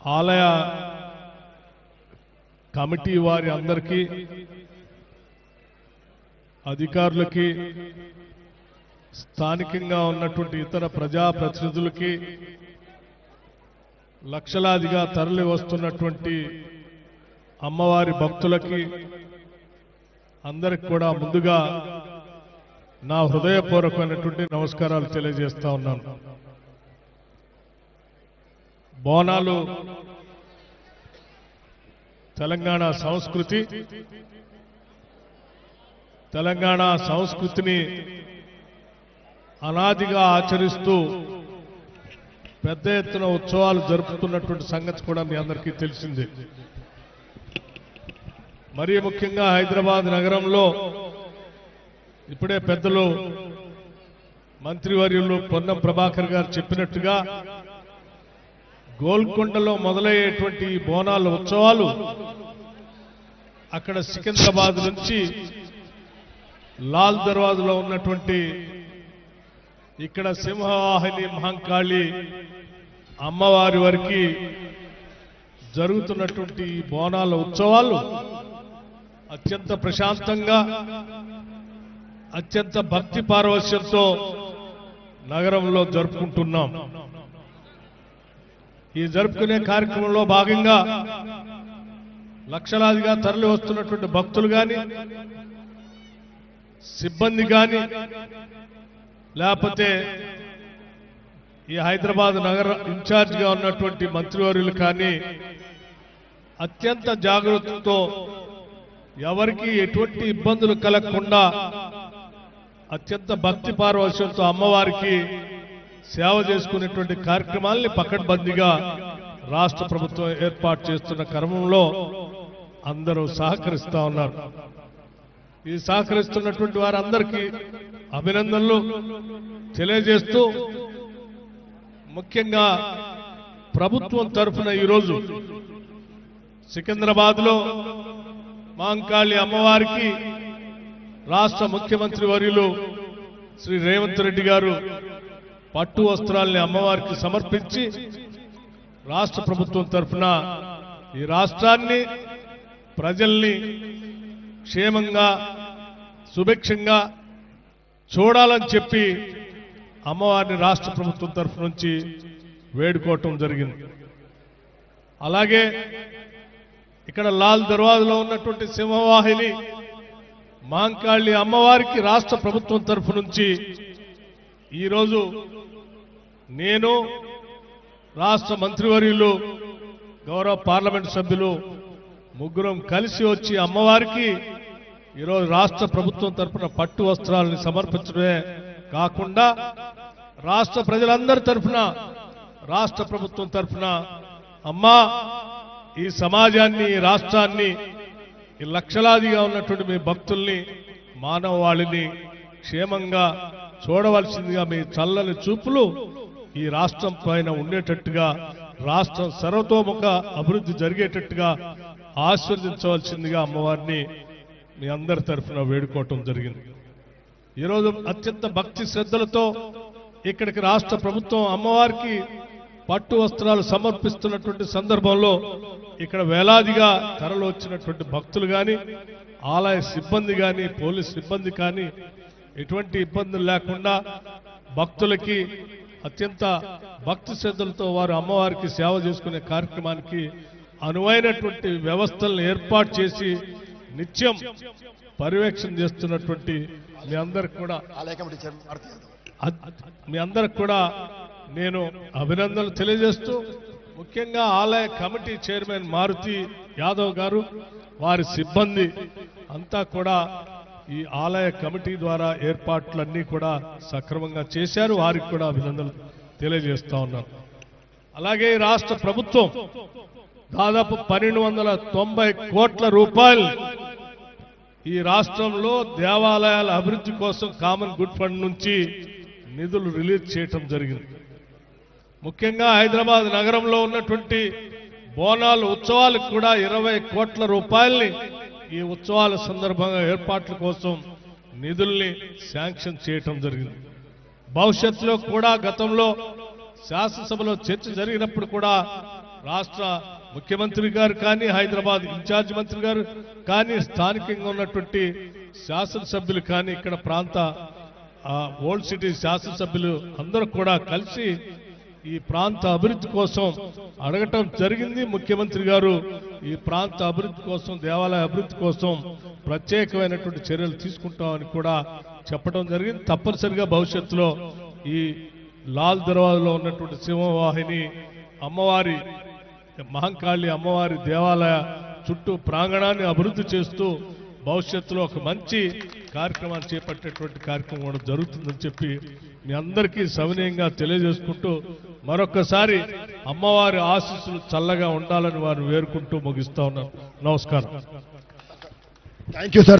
ఆలయ కమిటీ వారి అందరికీ అధికారులకి స్థానికంగా ఉన్నటువంటి ఇతర ప్రజాప్రతినిధులకి లక్షలాదిగా తరలి వస్తున్నటువంటి అమ్మవారి భక్తులకి అందరికి కూడా ముందుగా నా హృదయపూర్వకమైనటువంటి నమస్కారాలు తెలియజేస్తా ఉన్నాను. బోనాలు తెలంగాణ సంస్కృతిని అనాదిగా ఆచరిస్తూ పెద్ద ఎత్తున ఉత్సవాలు జరుపుతున్నటువంటి సంగతి కూడా మీ అందరికీ తెలిసిందే. మరీ ముఖ్యంగా హైదరాబాద్ నగరంలో ఇప్పుడే పెద్దలు మంత్రివర్యులు పొన్నం ప్రభాకర్ గారు చెప్పినట్టుగా గోల్కొండలో మొదలయ్యేటువంటి బోనాల ఉత్సవాలు అక్కడ సికింద్రాబాద్ నుంచి లాల్ దర్వాజలో ఉన్నటువంటి ఇక్కడ సింహవాహిని మహంకాళి అమ్మవారి వరకు జరుగుతున్నటువంటి బోనాల ఉత్సవాలు అత్యంత ప్రశాంతంగా అత్యంత భక్తి పారవశ్యంతో నగరంలో జరుపుకుంటున్నాం. ఈ జరుపుకునే కార్యక్రమంలో భాగంగా లక్షలాదిగా తరలి వస్తున్నటువంటి భక్తులు కానీ సిబ్బంది కానీ లేకపోతే ఈ హైదరాబాద్ నగర ఇన్ఛార్జిగా ఉన్నటువంటి మంత్రివర్యులు కానీ అత్యంత జాగ్రత్తతో ఎవరికి ఎటువంటి ఇబ్బందులు కలగకుండా అత్యంత భక్తి పారవశ్యంతో అమ్మవారికి సేవ చేసుకునేటువంటి కార్యక్రమాల్ని పకడ్బందీగా రాష్ట్ర ప్రభుత్వం ఏర్పాటు చేస్తున్న క్రమంలో అందరూ సహకరిస్తా ఉన్నారు. ఈ సహకరిస్తున్నటువంటి వారందరికీ అభినందనలు తెలియజేస్తూ ముఖ్యంగా ప్రభుత్వం తరఫున ఈరోజు సికింద్రాబాద్లో మహంకాళి అమ్మవారికి రాష్ట్ర ముఖ్యమంత్రి వర్యులు శ్రీ రేవంత్ రెడ్డి గారు పట్టు వస్త్రాల్ని అమ్మవారికి సమర్పించి రాష్ట్ర ప్రభుత్వం తరఫున ఈ రాష్ట్రాన్ని ప్రజల్ని క్షేమంగా సుభిక్షంగా చూడాలని చెప్పి అమ్మవారిని రాష్ట్ర ప్రభుత్వం తరఫు నుంచి వేడుకోవటం జరిగింది. అలాగే ఇక్కడ లాల్ దర్వాజలో ఉన్నటువంటి సింహవాహిని మహంకాళి అమ్మవారికి రాష్ట్ర ప్రభుత్వం తరఫు నుంచి ఈరోజు నేను రాష్ట్ర మంత్రివర్యులు గౌరవ పార్లమెంట్ సభ్యులు ముగ్గురం కలిసి వచ్చి అమ్మవారికి ఈరోజు రాష్ట్ర ప్రభుత్వం తరఫున పట్టు వస్త్రాలను సమర్పించడమే కాకుండా రాష్ట్ర ప్రజలందరి తరఫున రాష్ట్ర ప్రభుత్వం తరఫున అమ్మా ఈ సమాజాన్ని ఈ రాష్ట్రాన్ని ఈ లక్షలాదిగా ఉన్నటువంటి మీ భక్తుల్ని మానవాళిని క్షేమంగా చూడవలసిందిగా మీ చల్లని చూపులు ఈ రాష్ట్రం పైన ఉండేటట్టుగా రాష్ట్రం సర్వతోముఖ అభివృద్ధి జరిగేటట్టుగా ఆశీర్వదించవలసిందిగా అమ్మవారిని మీ అందరి తరఫున వేడుకోవటం జరిగింది. ఈరోజు అత్యంత భక్తి శ్రద్ధలతో ఇక్కడికి రాష్ట్ర ప్రభుత్వం అమ్మవారికి పట్టు వస్త్రాలు సమర్పిస్తున్నటువంటి సందర్భంలో ఇక్కడ వేలాదిగా తరలి వచ్చినటువంటి భక్తులు కానీ ఆలయ సిబ్బంది కానీ పోలీస్ సిబ్బంది కానీ ఎటువంటి ఇబ్బందులు లేకుండా భక్తులకి అత్యంత భక్తి శ్రద్ధలతో వారు అమ్మవారికి సేవ చేసుకునే కార్యక్రమానికి అనువైనటువంటి వ్యవస్థలను ఏర్పాటు చేసి నిత్యం పర్యవేక్షణ చేస్తున్నటువంటి మీ అందరికి కూడా నేను అభినందనలు తెలియజేస్తూ ముఖ్యంగా ఆలయ కమిటీ చైర్మన్ మారుతి యాదవ్ గారు వారి సిబ్బంది అంతా కూడా ఈ ఆలయ కమిటీ ద్వారా ఏర్పాట్లన్నీ కూడా సక్రమంగా చేశారు. వారికి కూడా అభినందనలు తెలియజేస్తా ఉన్నాను. అలాగే రాష్ట్ర ప్రభుత్వం దాదాపు 1290 కోట్ల రూపాయలు ఈ రాష్ట్రంలో దేవాలయాల అభివృద్ధి కోసం కామన్ గుడ్ ఫండ్ నుంచి నిధులు రిలీజ్ చేయటం జరిగింది. ముఖ్యంగా హైదరాబాద్ నగరంలో ఉన్నటువంటి బోనాలు ఉత్సవాలకు కూడా 20 కోట్ల రూపాయల్ని ఈ ఉత్సవాల సందర్భంగా ఏర్పాట్ల కోసం నిధుల్ని శాంక్షన్ చేయటం జరిగింది. భవిష్యత్తులో కూడా గతంలో శాసనసభలో చర్చ జరిగినప్పుడు కూడా రాష్ట్ర ముఖ్యమంత్రి గారు కానీ హైదరాబాద్ ఇన్ఛార్జ్ మంత్రి గారు కానీ స్థానికంగా ఉన్నటువంటి శాసనసభ్యులు కానీ ఇక్కడ ప్రాంత ఓల్డ్ సిటీ శాసనసభ్యులు అందరూ కూడా కలిసి ఈ ప్రాంత అభివృద్ధి కోసం అడగటం జరిగింది. ముఖ్యమంత్రి గారు ఈ ప్రాంత అభివృద్ధి కోసం దేవాలయ అభివృద్ధి కోసం ప్రత్యేకమైనటువంటి చర్యలు తీసుకుంటామని కూడా చెప్పడం జరిగింది. తప్పనిసరిగా భవిష్యత్తులో ఈ లాల్ దర్వాజలో ఉన్నటువంటి సింహవాహిని అమ్మవారి మహంకాళి అమ్మవారి దేవాలయ చుట్టూ ప్రాంగణాన్ని అభివృద్ధి చేస్తూ భవిష్యత్తులో ఒక మంచి కార్యక్రమాన్ని చేపట్టేటువంటి కార్యక్రమం కూడా జరుగుతుందని చెప్పి మీ అందరికీ సవినయంగా తెలియజేసుకుంటూ మరొకసారి అమ్మవారి ఆశీస్సులు చల్లగా ఉండాలని వారు వేరుకుంటూ ముగిస్తా ఉన్నారు. నమస్కారం. Thank you sir.